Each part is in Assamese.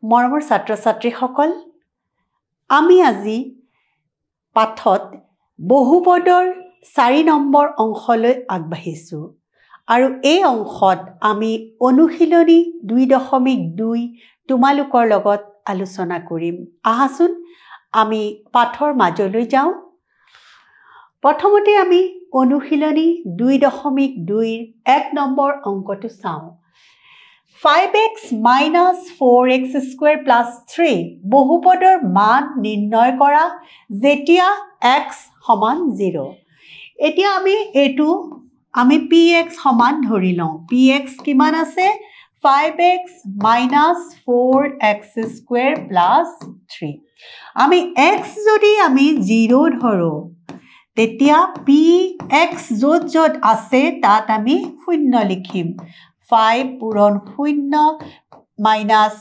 মৰমৰ ছাত্ৰ-ছাত্ৰীসকল আমি আজি পাঠত বহুপদৰ 4 নম্বৰ অংশলৈ আগবাঢ়িছো আৰু এই অংশত আমি অনুশীলনী 2.2 তোমালোকৰ লগত আলোচনা কৰিম আহাচোন আমি পাঠৰ মাজলৈ যাওঁ প্ৰথমতে আমি অনুশীলনী 2.2 1 নম্বৰ অংকটো চাওঁ 5x minus 4x square plus 3 বহুপদৰ মান নিৰ্ণয় কৰা যেতিয়া x সমান 0 এতিয়া আমি px সমান ধৰি লওঁ px কিমান আছে 5x minus 4x square plus 3 আমি x যদি আমি 0 ধৰো তেতিয়া px য'ত আছে তাত আমি শূন্য লিখিম 5 পূৰণ 0 minus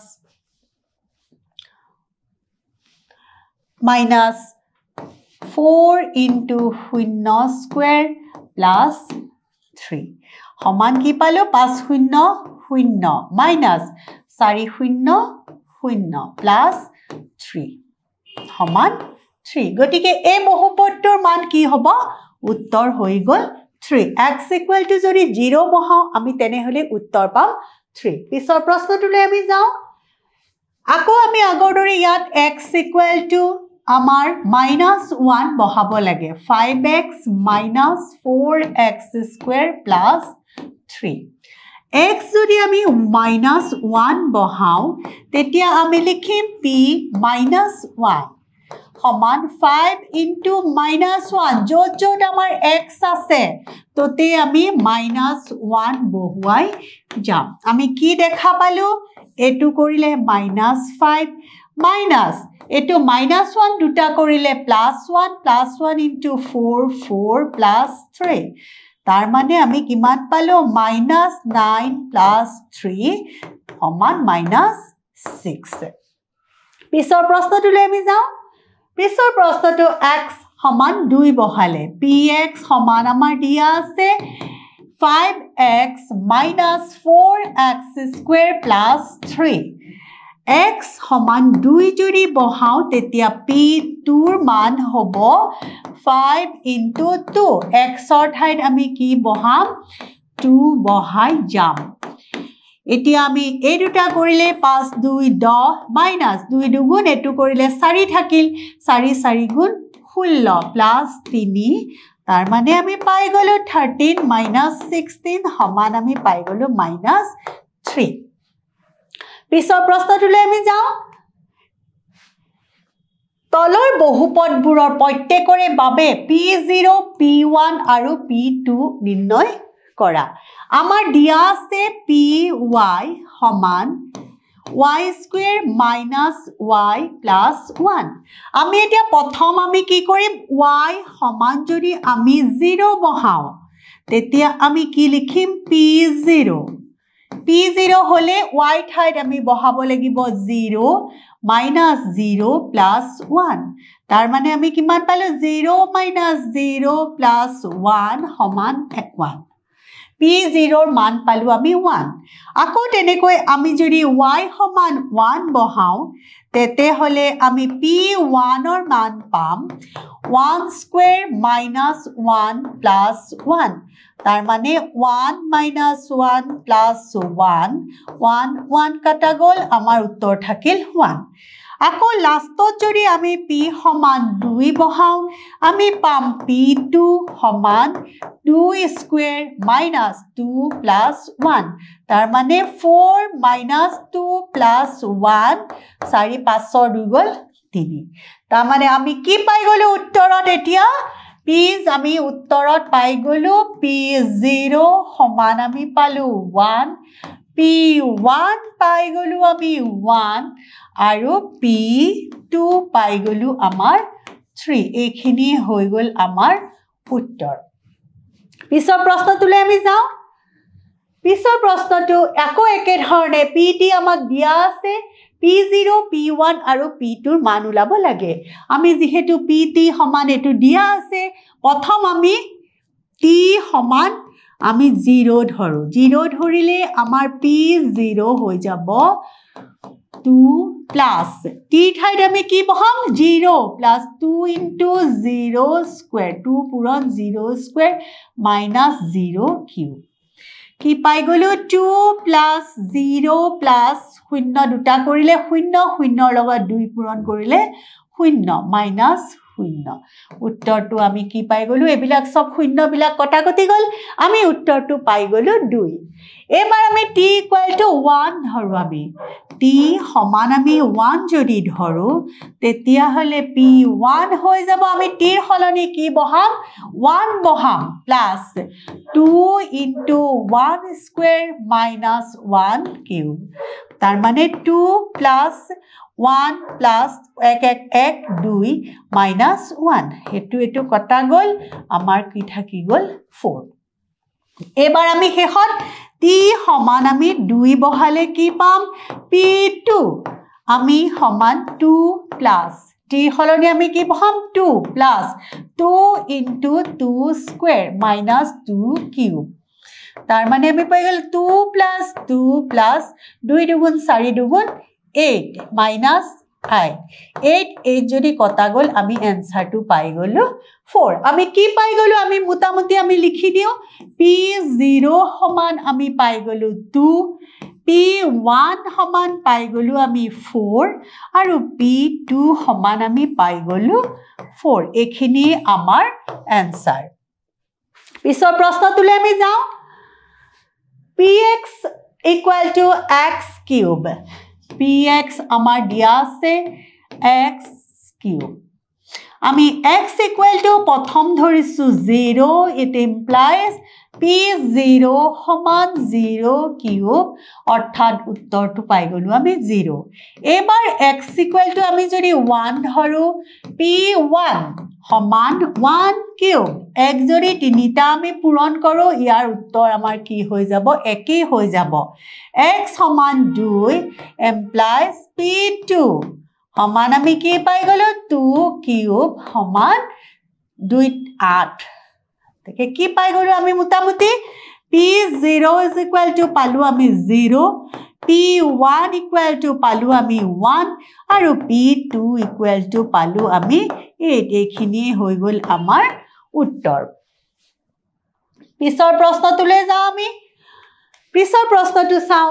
4 into 0 square plus 3 সমান কি পালো 5 0 0 minus 4 0 0 plus 3 সমান 3 গতিকে এই বহুপদটোৰ মান কি হ'ব উত্তৰ হৈ গ'ল 3 x equal to যদি 0 বহাও আমি তেনেহলে উত্তৰ পাম 3 পিছৰ প্ৰশ্নটোলৈ আমি যাওঁ আকৌ আমি আগৰ দৰে ইয়াত x equal to আমাৰ -1 বহাব লাগে 5x minus 4x square plus 3 x যদি আমি -1 বহাও তেতিয়া আমি লিখিম p -1 সমান 5 into -1 য'ত আমাৰ x আছে তোতে আমি -1 বহুৱাই যাম আমি কি দেখা পালো এটো কৰিলে -5 মাইনাস এটো -1 দুটা কৰিলে +1 into 4 4 plus 3 তাৰ মানে আমি কিমান পালো -9 plus 3 সমান -6 পিছৰ প্ৰশ্নটোলৈ আমি যাওঁ পিছৰ প্ৰশ্নটো x সমান 2 বহালে px সমান আমাৰ দিয়া আছে 5x minus 4x square plus 3 x সমান 2 যদি বহাও তেতিয়া p2ৰ মান হ'ব 5 into 2 x ৰ ঠাইত আমি কি বহাম 2 বহাই যাম এতিয়া আমি এই দুটা কৰিলে 5 2 10 minus 2 দুগুণ এটো কৰিলে 4 থাকিল 4 4 গুণ 16 plus 3 তাৰ মানে আমি পাই গলো 13 minus 16 সমান আমি পাই গলো -3 পিছৰ প্ৰশ্নটোলৈ আমি যাওঁ তলৰ বহুপদবোৰৰ প্ৰত্যেকৰে বাবে p0 p1 আৰু p2 নিৰ্ণয় কৰা আমাৰ দিয়া আছে py সমান y square minus y plus 1 আমি এতিয়া প্ৰথম আমি কি কৰিম y সমান যদি আমি 0 বহাও তেতিয়া আমি কি লিখিম p0 হলে y ঠাইত আমি বহাব লাগিব 0 minus 0 plus 1 তাৰ মানে আমি কিমান পালো 0 minus 0 plus 1 সমান 1 p0 ৰ মান পালো আমি 1 আকৌ তেনেকৈ আমি যদি y সমান 1 বহাও তেতে হলে আমি p1 ৰ মান পাম 1 square minus 1 plus 1 তাৰ মানে 1 minus 1 plus 1 কাটা গ'ল আমাৰ উত্তৰ থাকিল 1 আকৌ লাষ্টত যদি আমি p সমান 2 বহাও আমি পাম p2 সমান 2 square minus 2 plus 1 তাৰ মানে 4 minus 2 plus 1 4 5 2 গ'ল 3 তাৰ মানে আমি কি পাই গলো উত্তৰত এতিয়া আমি উত্তৰত পাই গলো p0 সমান আমি পালো 1 p1 পাই গলো আমি 1 আৰু p2 পাই গলো আমাৰ 3 এইখিনি হৈ গল আমাৰ উত্তৰ পিছৰ প্ৰশ্নটোলৈ আমি যাওঁ পিছৰ প্ৰশ্নটো আকৌ একে ধৰণে pt আমাক দিয়া আছে p0 p1 আৰু p2 ৰ মান উলাব লাগে আমি যেহেতু pt সমান এটো দিয়া আছে প্ৰথম আমি t সমান আমি 0 ধৰো 0 ধৰিলে আমাৰ p0 হৈ যাব 2 plus t ঠাইত আমি কি বহাম 0 plus 2 into 0 square 2 পূৰণ 0 square minus 0 cube কি পাই গলো 2 plus 0 plus 0 দুটা কৰিলে 0 0 লগত 2 পূৰণ কৰিলে 0 minus 0 উত্তৰটো আমি কি পাই গলো এবিলাক সব 0 বিলাক কটাকটি গল আমি উত্তৰটো পাই গলো 2 এবাৰ আমি t equal to 1 ধৰো আমি t সমান আমি 1 যদি ধৰো তেতিয়া হলে p 1 হৈ যাব আমি t ৰ হলনি কি বহাম 1 বহাম plus 2 into 1 square minus 1 cube তার মানে 2 plus 1 plus 1 2 minus 1 এটু কটা গল আমাৰ কি থাকি গল 4 এবাৰ আমি শেষত t সমান আমি 2 বহালে কি পাম p2 আমি সমান 2 plus t হলনি আমি কি বহাম 2 plus 2 into 2 square minus 2 cube তার মানে আমি পাই গেল 2 plus 2 plus 2 দুগুণ 4 দুগুণ 8 minus 8 যদি কটা গল আমি এনসারটো পাই গল 4 আমি কি পাই গলো আমি মোটামুটি আমি লিখি দিও p0 সমান আমি পাই গলো 2 p1 সমান পাই গলো আমি 4 আৰু p2 সমান আমি পাই গলো 4 এখিনি আমাৰ এনসাৰ পিছৰ প্ৰশ্নটোলৈ আমি যাও px equal to x cube px আমাৰ দিয়া আছে x cube আমি x equal to প্ৰথম ধৰিছো 0 it implies p0 সমান 0 cube অৰ্থাৎ উত্তৰটো পাই গলো আমি 0 এবাৰ x equal to আমি যদি 1 ধৰো p1 সমান 1 cube এক যদি তিনিটা আমি পূৰণ কৰো ইয়াৰ উত্তৰ আমাৰ কি হৈ যাব একই হৈ যাব x সমান 2 implies p2 সমান আমি কি পাই গলো 2 cube সমান 2 8 দেখে কি পাই গলো আমি মোটামুটি p0 is equal to পালো আমি 0 p1 equal to পালো আমি 1 আৰু p2 equal to পালো আমি 8 এইখিনি হৈ গল আমাৰ উত্তৰ পিছৰ প্ৰশ্নটোলৈ যাও আমি পিছৰ প্ৰশ্নটো চাও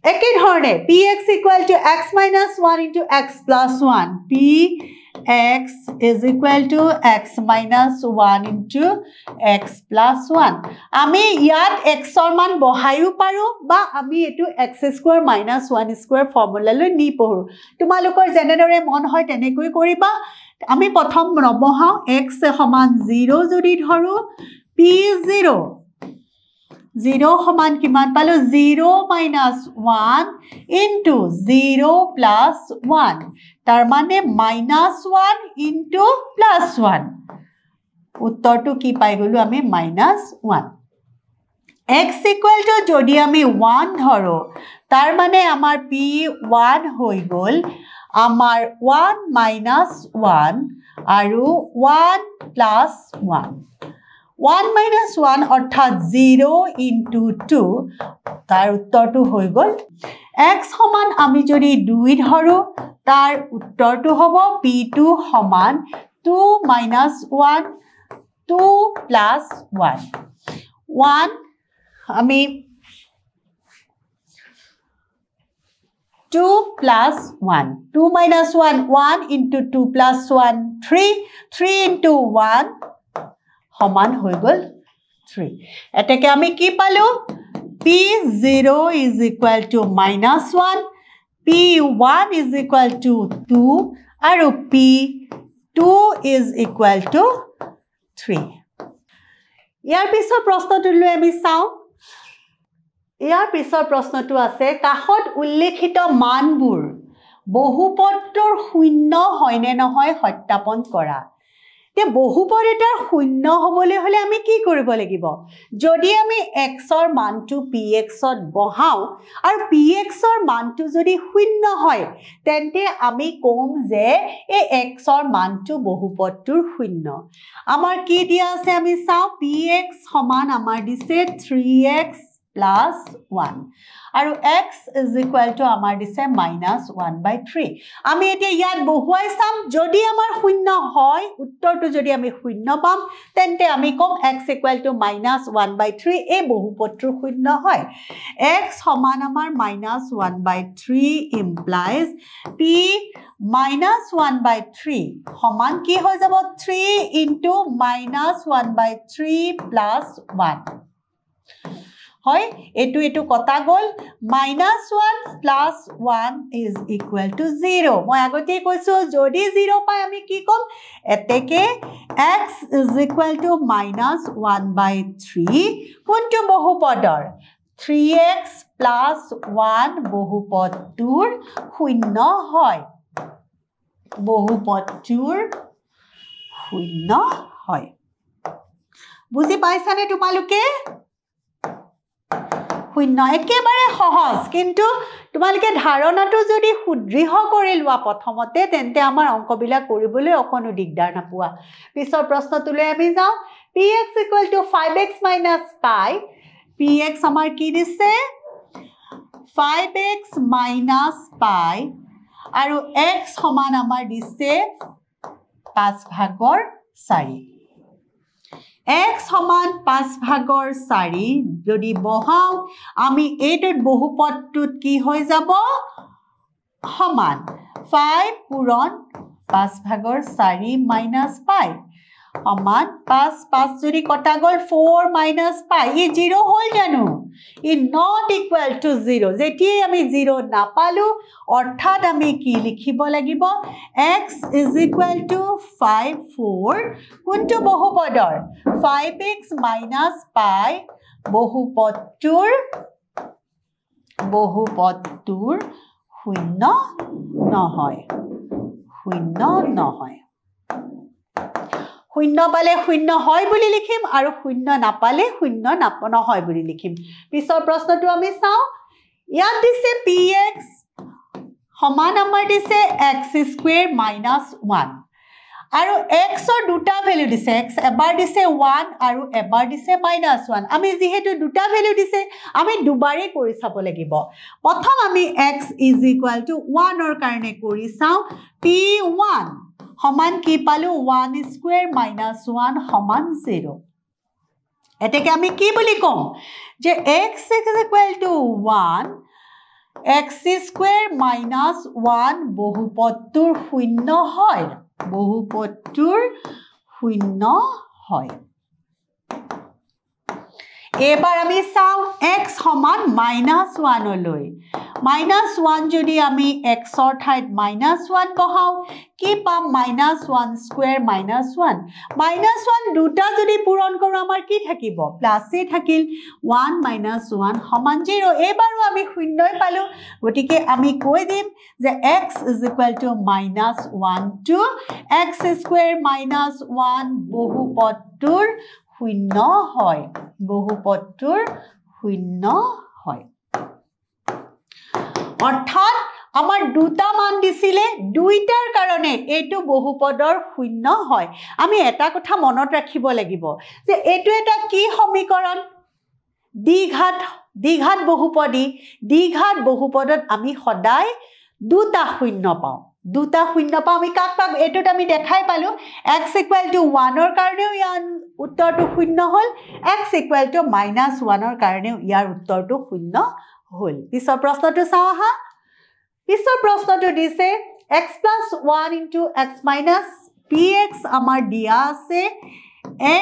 একে ধৰণে px equal to x minus 1 into x plus 1 px is equal to x minus 1 into x plus 1 আমি ইয়াত x ৰ মান বহাইও পাৰো বা আমি এটো x square minus 1 square formula লৈ নি পঢ়ো তোমালোকৰ জেনেৰে মন হয় তেনেকৈ কৰিবা আমি প্ৰথম নবহাও x সমান 0 যদি ধৰো p0 0 সমান কিমান পালো 0 minus 1 into 0 plus 1 তাৰ মানে minus 1 into plus 1 উত্তৰটো কি পাই গলো আমি minus 1 x equal to যদি আমি 1 ধৰো তাৰ মানে আমাৰ p1 হৈ গল আমাৰ 1 minus 1 আৰু 1 plus 1 1 minus 1 অৰ্থাৎ 0 into 2 তাৰ উত্তৰটো হৈ গল x সমান আমি যদি 2 ধৰো তাৰ উত্তৰটো হ'ব p2 সমান 2 minus 1 2 plus 1 1 আমি 2 plus 1 2 minus 1 1 into 2 plus 1 3 into 1 সমান হৈ গল 3 এটাকে আমি কি পালো p0 is equal to minus 1 p1 is equal to 2 আৰু p2 is equal to 3 ইয়াৰ পিছৰ প্ৰশ্নটোলৈ আমি চাও ইয়াৰ পিছৰ প্ৰশ্নটো আছে কাহত উল্লেখিত মানবোৰ বহুপদৰ শূন্য হয় নে নহয় সত্যাপন কৰা তে বহুপদ এটাৰ শূন্য হ'বলৈ হলে আমি কি কৰিব লাগিব যদি আমি x ৰ মানটো px ত বহাও আৰু px ৰ মানটো যদি শূন্য হয় তেন্তে আমি কম যে এই x ৰ মানটো বহুপদটোৰ শূন্য আমাৰ কি দিয়া আছে আমি চাও px সমান আমাৰ দিছে 3x plus 1 আৰু x is equal to আমাৰ দিছে minus 1/3 আমি এতিয়া ইয়াত বহুৱাই চাম যদি আমাৰ শূন্য হয় উত্তৰটো যদি আমি শূন্য পাম তেন্তে আমি কম x equal to minus 1/3 এই বহুপদটোৰ শূন্য হয় x সমান আমাৰ minus 1/3 implies p minus 1/3 সমান কি হৈ যাব 3 into minus 1/3 plus 1 হয় এটো কটা গল -1 plus 1 is equal to 0 মই আগতে কৈছো যদি 0 পাই আমি কি কম এতেকে x is equal to -1/3 কোনটো বহুপদৰ 3x plus 1 বহুপদটোৰ শূন্য হয় বহুপদটোৰ শূন্য হয় বুজি পাইছানে তোমালোকে শূন্য একেবাৰে সহজ কিন্তু তোমালোকে ধাৰণাটো যদি সুদৃঢ় কৰি লোৱা প্ৰথমতে তেন্তে আমাৰ অংকবিলাক কৰিবলৈ অকনো দিগদাৰ নাপোৱা পিছৰ প্ৰশ্নটোলৈ আমি যাওঁ px = 5x - pi px আমাৰ কি দিছে 5x - pi আৰু x সমান আমাৰ দিছে 5/4 x সমান 5/4 যদি বহাও আমি এইটোত বহুপদটোত কি হৈ যাব সমান 5 পূৰণ 5/4 minus pi সমান 5 যদি কটা গল 4 minus pi ই 0 হল জানো ই not equal to 0 যেতিয়াই আমি 0 নাপালো অৰ্থাৎ আমি কি লিখিব লাগিব x is equal to 5 4 কোনটো বহুপদৰ 5x minus pi বহুপদটোৰ শূন্য নহয় শূন্য পালে শূন্য হয় বুলি লিখিম আৰু শূন্য নাপালে শূন্য নহয় বুলি লিখিম পিছৰ প্ৰশ্নটো আমি চাওঁ ইয়াত দিছে px সমান আমাৰ দিছে x² - 1 আৰু x ৰ দুটা ভ্যালু দিছে x এবাৰ দিছে 1 আৰু এবাৰ দিছে -1 আমি যেহেতু দুটা ভ্যালু দিছে আমি দুবাৰে কৰি চাব লাগিব প্ৰথম আমি x = 1 ৰ কাৰণে কৰি চাওঁ p1 সমান কি পালো 1² - 1 সমান 0 এতেকে আমি কি বুলি কম যে x = 1 x² - 1 বহুপদটোৰ শূন্য হয় এবাৰ আমি চাওঁ x সমান -1 লৈ -1 যদি আমি x ৰ ঠাইত -1 বহাও কি পাম -1² - 1 -1 দুটা যদি পূৰণ কৰো আমাৰ কি থাকিব প্লাসে থাকিল 1 - 1 সমান 0 এবাৰো আমি শূন্যই পালো গতিকে আমি কৈ দিম যে x is equal to -1 to x² - 1 বহুপদটোৰ শূন্য হয় অৰ্থাৎ আমাৰ দুটা মান দিছিলে দুইটাৰ কাৰণে এইটো বহুপদৰ শূন্য হয় আমি এটা কথা মনত ৰাখিব লাগিব যে এইটো এটা কি সমীকৰণ দ্বিঘাত বহুপদত আমি সদায় দুটা শূন্য পাওঁ আমি কাক পাম এটোত আমি দেখাই পালো x = 1 ৰ কাৰণেও ইয়াৰ উত্তৰটো শূন্য হল x = -1 ৰ কাৰণেও ইয়াৰ উত্তৰটো শূন্য হল পিছৰ প্ৰশ্নটো চাওঁ আহা পিছৰ প্ৰশ্নটো দিছে x + 1 * x - px আমাৰ দিয়া আছে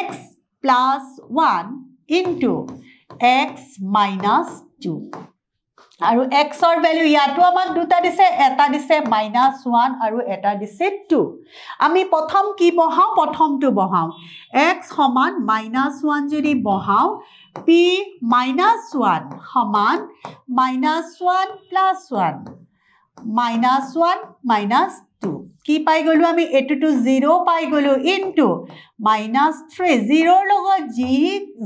x + 1 * x - 2 আৰু x ৰ ভ্যালু ইয়াতো আমাক দুটা দিছে এটা দিছে -1 আৰু এটা দিছে 2 আমি প্ৰথম কি বহাও প্ৰথমটো বহাও x সমান -1 যদি বহাও p -1 সমান -1 + 1 -1 - 2 কি পাই গলো আমি এটোটো 0 পাই গলো ইনটু -3 0 ৰ লগত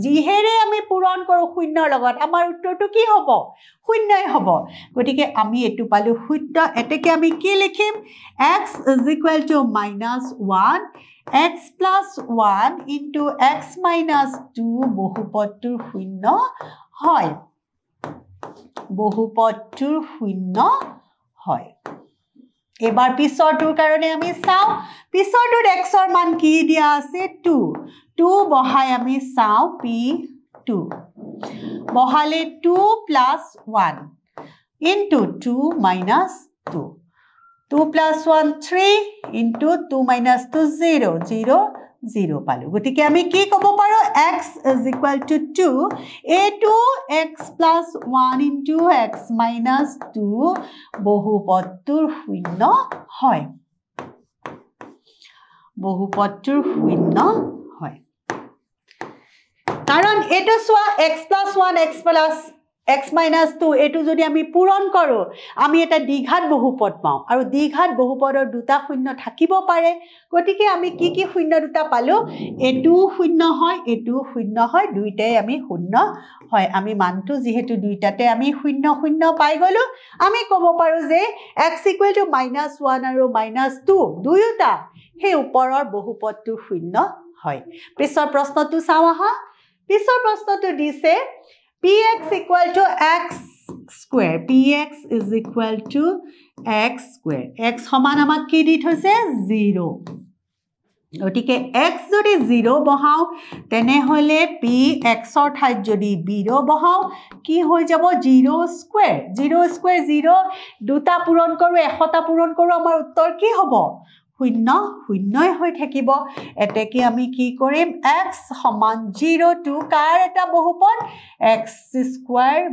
জিহেৰে আমি পূৰণ কৰো শূন্যৰ লগত আমাৰ উত্তৰটো কি হ'ব শূন্যই হ'ব গতিকে আমি এটো পালো শূন্য এতেকে আমি কি লিখিম x is equal to -1 x + 1 * x - 2 বহুপদটোৰ শূন্য হয় বহুপদটোৰ শূন্য হয় এবাৰ পিছৰটোৰ কাৰণে আমি চাও পিছৰটোৰ x ৰ মান কি দিয়া আছে 2 2 বহাই আমি চাও p2 বহালে 2 + 1 into 2 minus 2 2 plus 1 3 into 2 minus 2 0 0 0 পালো গতিকে আমি কি ক'ব পাৰো x = 2 a2 x + 1 into x minus 2 বহুপদটোৰ শূন্য হয় বহুপদটোৰ শূন্য হয় কাৰণ এটো সোৱা x + 1 x minus 2 এটো যদি আমি পূৰণ কৰো আমি এটা দ্বিঘাত বহুপদ পাও আৰু দ্বিঘাত বহুপদৰ দুটা শূন্য থাকিব পাৰে গতিকে আমি কি শূন্য দুটা পালো এটো শূন্য হয় দুইটাই আমি শূন্য হয় আমি মানটো যেহেতু দুইটাতে আমি শূন্য শূন্য পাই গলো আমি ক'ব পাৰো যে x = -1 আৰু -2 দুয়োটা হে ওপৰৰ বহুপদটোৰ শূন্য হয় পিছৰ প্ৰশ্নটো চাও আহা পিছৰ প্ৰশ্নটো দিছে px = x square px = x square x সমান আমাক কি দি থৈছে 0 গতিকে x যদি 0 বহাও তেনে হলে px ৰ ঠাইত যদি 0 বহাও কি হৈ যাব 0 square 0 দুটা পূৰণ কৰো এশটা পূৰণ কৰো আমাৰ উত্তৰ কি হ'ব শূন্য শূন্যই হৈ থাকিব এতেকে আমি কি কৰিম x = 0 to কাৰ এটা বহুপদ x square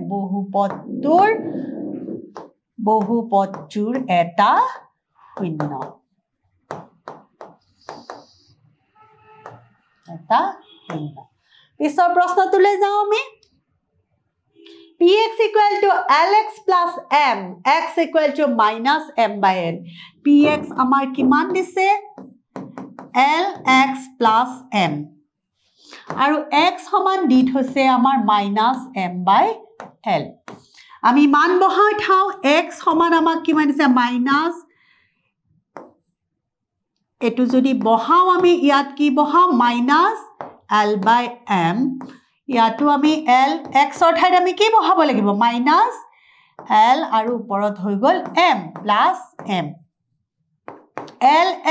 বহুপদটোৰ এটা শূন্য এটা শূন্য পিছৰ প্ৰশ্নটোলৈ যাও আমি px = lx + m x = -m/n px আমাৰ কিমান দিছে lx + m আৰু x সমান দি থৈছে আমাৰ -m/l আমি মান বহাই থাও x সমান আমাক কিমান দিছে মাইনাস এটো যদি বহাও আমি ইয়াত কি বহাও -l/m ইয়াতো আমি l x ৰ ঠাইত আমি কি বহাব লাগিব -l আৰু ওপৰত হৈ গল m + m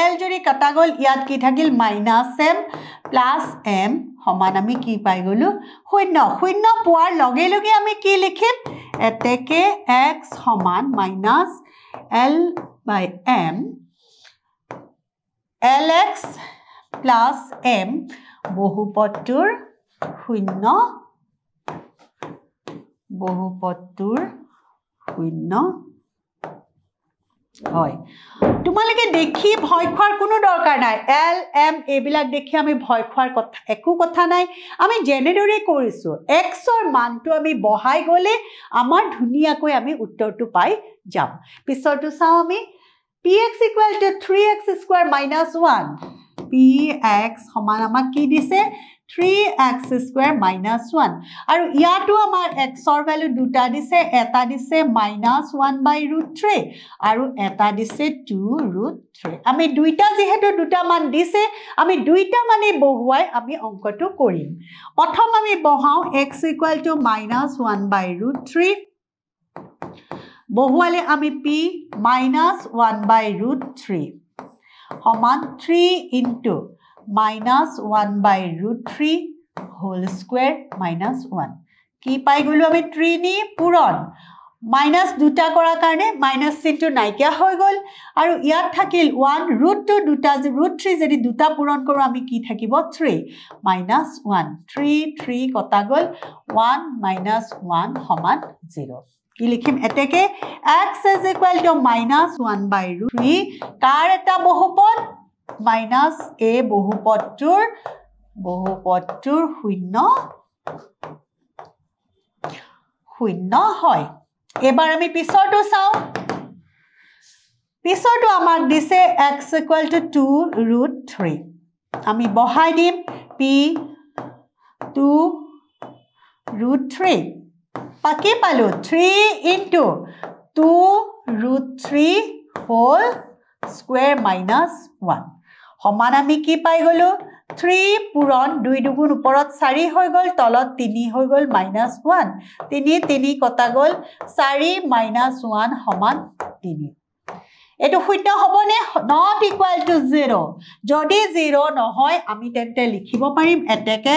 l যদি কাটা গল ইয়াত কি থাকিল -m + m সমান আমি কি পাই গলো শূন্য শূন্য পোৱাৰ লগে লগে আমি কি লিখিম এতেকে x সমান -l/m lx + m বহুপদটোৰ শূন্য হয় তোমালোকে দেখি ভয় খোৱাৰ কোনো দৰকাৰ নাই l m এইবিলাক দেখি আমি ভয় খোৱাৰ কথা একো কথা নাই আমি জেনেৰেলি কৰিছো x ৰ মানটো আমি বহাই গলে আমাৰ ধুনিয়াকৈ আমি উত্তৰটো পাই যাম পিছৰটো চাও আমি px = 3x² - 1 px সমান আমাক কি দিছে 3x² - 1 আৰু ইয়াতো আমাৰ x ৰ ভ্যালু দুটা দিছে এটা দিছে -1/√3 আৰু এটা দিছে 2√3 আমি দুইটা যেহেতু দুটা মান দিছে আমি দুইটা মানে বহুৱাই আমি অংকটো কৰিম প্ৰথম আমি বহাও x = -1/√3 বহুৱালে আমি p -1/√3 সমান 3 into -1/√3 whole square -1 কি পাই গলো আমি 3 নি পূৰণ মাইনাস দুটা কৰাৰ কাৰণে মাইনাস চিনটো নাইকিয়া হৈ গল আৰু ইয়াত থাকিল 1 √2 দুটা √3 যদি দুটা পূৰণ কৰো আমি কি থাকিব 3 -1 3 3 কটা গল 1 -1 সমান 0 কি লিখিম এতেকে x = -1/√3 কাৰ এটা বহুপদ -a বহুপদটোৰ শূন্য হয় এবাৰ আমি পিছৰটো চাও পিছৰটো আমাক দিছে x = 2√3 আমি বহাই দিম p 2√3 পাকি পালো 3 into 2√3 whole square -1 সমান আমি কি পাই গলো 3 পূৰণ 2 দুগুণ ওপৰত 4 হৈ গল তলত 3 হৈ গল -1 3 3 কটা গল 4 - 1 সমান 3 এটো শূন্য হবনে not equal to 0 যদি 0 নহয় আমি তেন্তে লিখিব পাৰিম এতেকে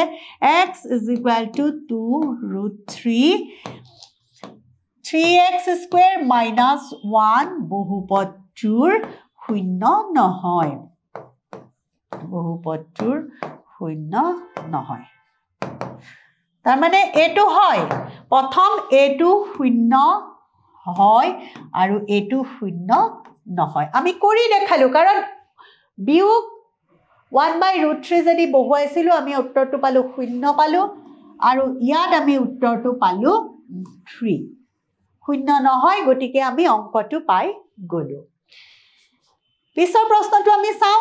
x is equal to 2√3 3x square minus 1 বহুপদটোৰ শূন্য নহয় বহুপদটোৰ শূন্য নহয় তাৰ মানে এটো হয় প্ৰথম এটো শূন্য হয় আৰু এটো শূন্য নহয় আমি কৰি দেখালো কাৰণ বিয়োগ 1/√3 যদি বহুৱাইছিলো আমি উত্তৰটো পালো শূন্য পালো আৰু ইয়াত আমি উত্তৰটো পালো 3 শূন্য নহয় গতিকে আমি অংকটো পাই গলো পিছৰ প্ৰশ্নটো আমি চাও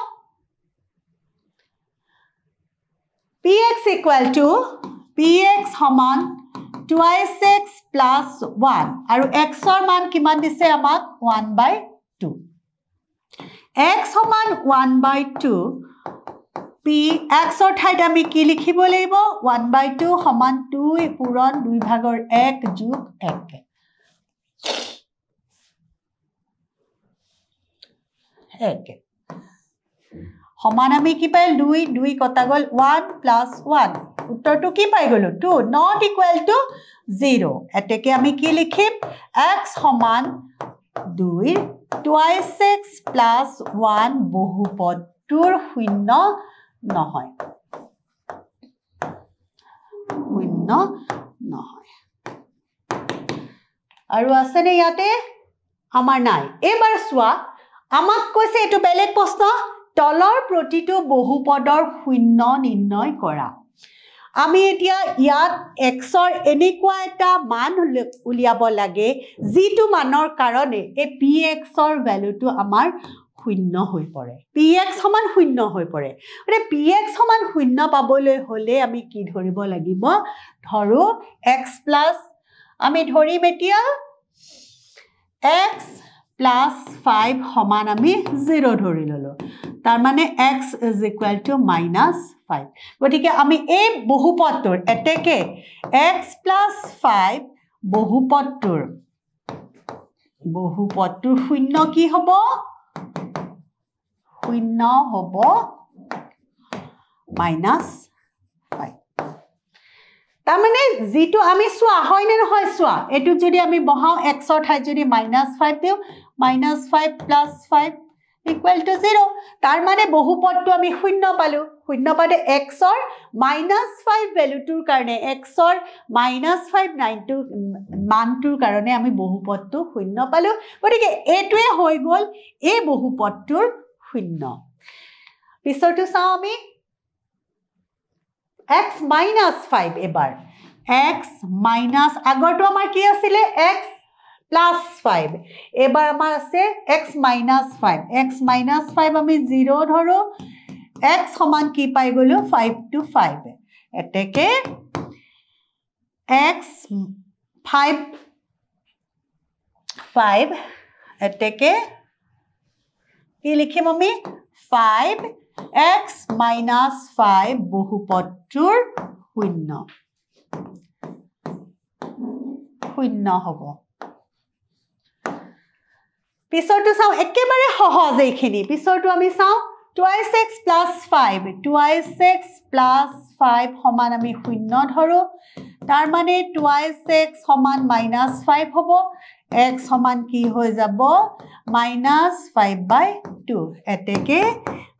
px equal to px সমান 2x plus 1 আৰু x ৰ মান কিমান দিছে আমাক 1/2 x সমান 1/2 p x ৰ ঠাইত আমি কি লিখিব লাগিব 1/2 সমান 2 পূৰণ 2 ভাগৰ 1 যোগ 1 সমান আমি কি পাইল 2 2 কটা গল 1 plus 1 উত্তৰটো কি পাই গলো 2 not equal to 0 এতেকে আমি কি লিখিম x সমান 2 2x plus 1 বহুপদটোৰ শূন্য নহয় শূন্য নহয় আৰু আছে নে ইয়াতে আমাৰ নাই এবাৰ চোৱা আমাক কৈছে এটো বেলেগ প্ৰশ্ন তলৰ প্ৰতিটো বহুপদৰ শূন্য নিৰ্ণয় কৰা আমি এতিয়া ইয়াত x ৰ এনেকুৱা এটা মান উলিয়াব লাগে যিটো মানৰ কাৰণে এই px ৰ ভ্যালুটো আমাৰ শূন্য হৈ পৰে px সমান শূন্য হৈ পৰে মানে px সমান শূন্য পাবলৈ হলে আমি কি ধৰিব লাগিব ধৰো x প্লাস আমি ধৰিম এতিয়া x plus 5 সমান আমি 0 ধৰি ললো তাৰ মানে x is equal to -5 গতিকে আমি এই বহুপদটোৰ এতেকে x plus 5 বহুপদটোৰ শূন্য কি হ'ব শূন্য হ'ব -5 তাৰ মানে যেটো আমি চোৱা হয় নে নহয় চোৱা এটো যদি আমি বহাও x ৰ ঠাইত যদি -5 দিও -5 plus 5 equal to 0 তাৰ মানে বহুপদটো আমি শূন্য পালো শূন্য পালে x ৰ -5 ভ্যালুটোৰ কাৰণে x ৰ -5 মানটোৰ কাৰণে আমি বহুপদটো শূন্য পালো গতিকে এটোৱে হৈ গল এই বহুপদটোৰ শূন্য পিছৰটো চাও আমি x -5 এবাৰ x minus আগৰটো আমাৰ কি আছিল x plus 5 এবাৰ আমাৰ আছে x minus 5 আমি 0 ধৰো x সমান কি পাই গলো 5 to 5 এতেকে x 5 এতেকে কি লিখিম আমি 5x minus 5 বহুপদটোৰ শূন্য শূন্য হ'ব পিছৰটো চাও একেবাৰে সহজ এইখিনি পিছৰটো আমি চাও 2x plus 5 সমান আমি শূন্য ধৰো তাৰ মানে 2x সমান -5 হ'ব x সমান কি হৈ যাব -5/2 এতেকে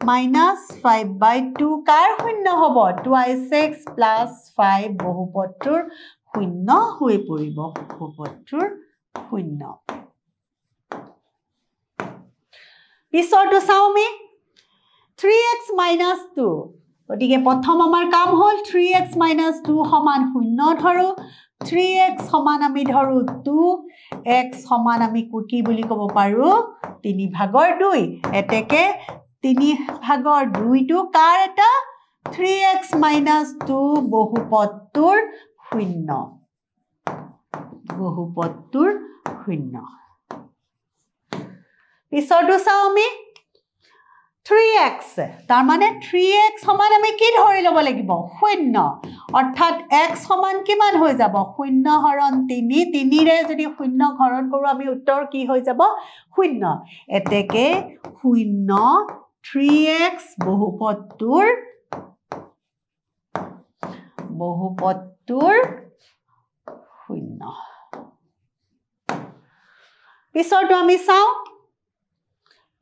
-5/2 কাৰ শূন্য হ'ব 2x plus 5 বহুপদটোৰ শূন্য হৈ পৰিব বহুপদটোৰ শূন্য পিছৰটো চাও আমি 3x minus 2 গতিকে প্ৰথম আমাৰ কাম হ'ল 3x minus 2 সমান শূন্য ধৰো 3x সমান আমি ধৰো 2x সমান আমি কি বুলি ক'ব পাৰো 3/2 এতেকে 3/2 টো কাৰ এটা 3x minus 2 বহুপদটোৰ শূন্য বহুপদটোৰ শূন্য পিছৰটো চাও আমি 3x তাৰ মানে 3x সমান আমি কি ধৰি ল'ব লাগিব 0 অৰ্থাৎ x সমান কিমান হৈ যাব 0 হৰণ 3 3 ৰে যদি 0 হৰণ কৰো আমি উত্তৰ কি হৈ যাব 0 এতেকে 0 3x বহুপদটোৰ বহুপদটোৰ 0 পিছৰটো আমি চাও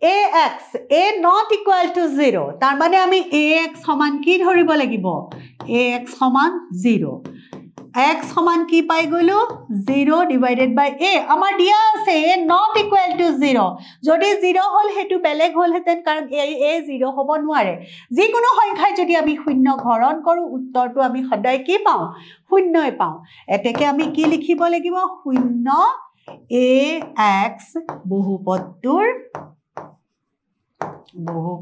ax a not equal to 0 তাৰ মানে আমি ax সমান কি ধৰিব লাগিব ax সমান 0 x সমান কি পাই গলো 0 divided by a আমাৰ দিয়া আছে a not equal to 0 যদি 0 হল হেতু বেলেগ হল হেতেন কাৰণ a 0 হ'ব নোৱাৰে যিকোনো সংখ্যাই যদি আমি শূন্য হৰণ কৰো উত্তৰটো আমি সদায় কি পাও শূন্যই পাও এতেকে আমি কি লিখিব লাগিব শূন্য ax বহুপদটোৰ 0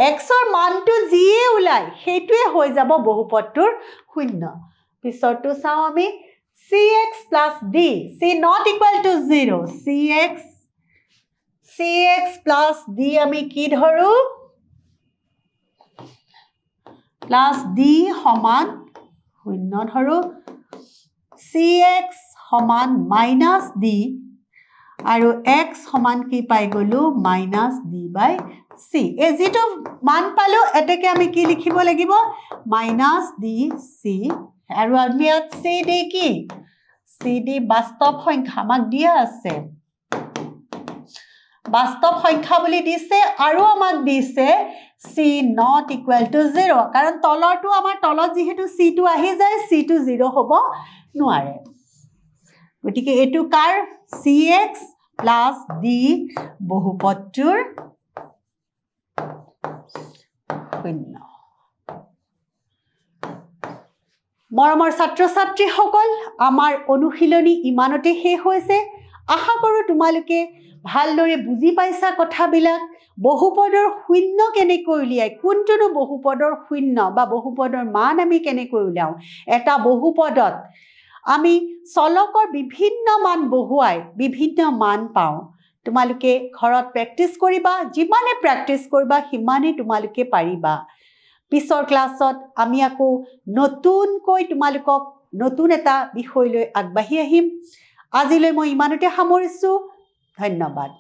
x ৰ মানটো যিয়ে ওলাই হেতুৱে হৈ যাব বহুপদটোৰ 0 পিছৰটো চাও আমি cx plus d c not equal to 0 cx plus d আমি কি ধৰো plus d সমান 0 ধৰো cx সমান minus d আৰু x সমান কি পাই গলো minus d by c এই যেটো মান পালো এটাকে আমি কি লিখিব লাগিব minus d c আৰু আমি ইয়াত c d কি c d বাস্তৱ সংখ্যা আমাক দিয়া আছে বাস্তৱ সংখ্যা বুলি দিছে আৰু আমাক দিছে c not equal to 0 কাৰণ তলৰটো আমাৰ তলত যেহেতু c টো আহি যায় c টো 0 হ'ব নোৱাৰে গতিকে এটো কাৰ cx plus d বহুপদটোৰ 0 মৰমৰ ছাত্ৰ ছাত্ৰীসকল আমাৰ অনুশীলনী ইমানতে শেষ হৈছে আশা কৰো তোমালোকে ভালদৰে বুজি পাইছা কথাবিলাক বহুপদৰ শূন্য কেনেকৈ উলিয়াই কোনটো বহুপদৰ শূন্য বা বহুপদৰ মান আমি কেনেকৈ উলিয়াও এটা বহুপদত আমি চলকৰ বিভিন্ন মান বহুৱাই বিভিন্ন মান পাও তোমালোকে ঘৰত প্ৰেক্টিস কৰিবা যিমানে প্ৰেক্টিস কৰিবা হিমানে তোমালোকে পাৰিবা পিছৰ ক্লাছত আমি আকৌ নতুনকৈ তোমালোকক নতুন এটা বিষয় লৈ আগবাঢ়ি আহিম আজিলৈ মই ইমানতে সামৰিছো ধন্যবাদ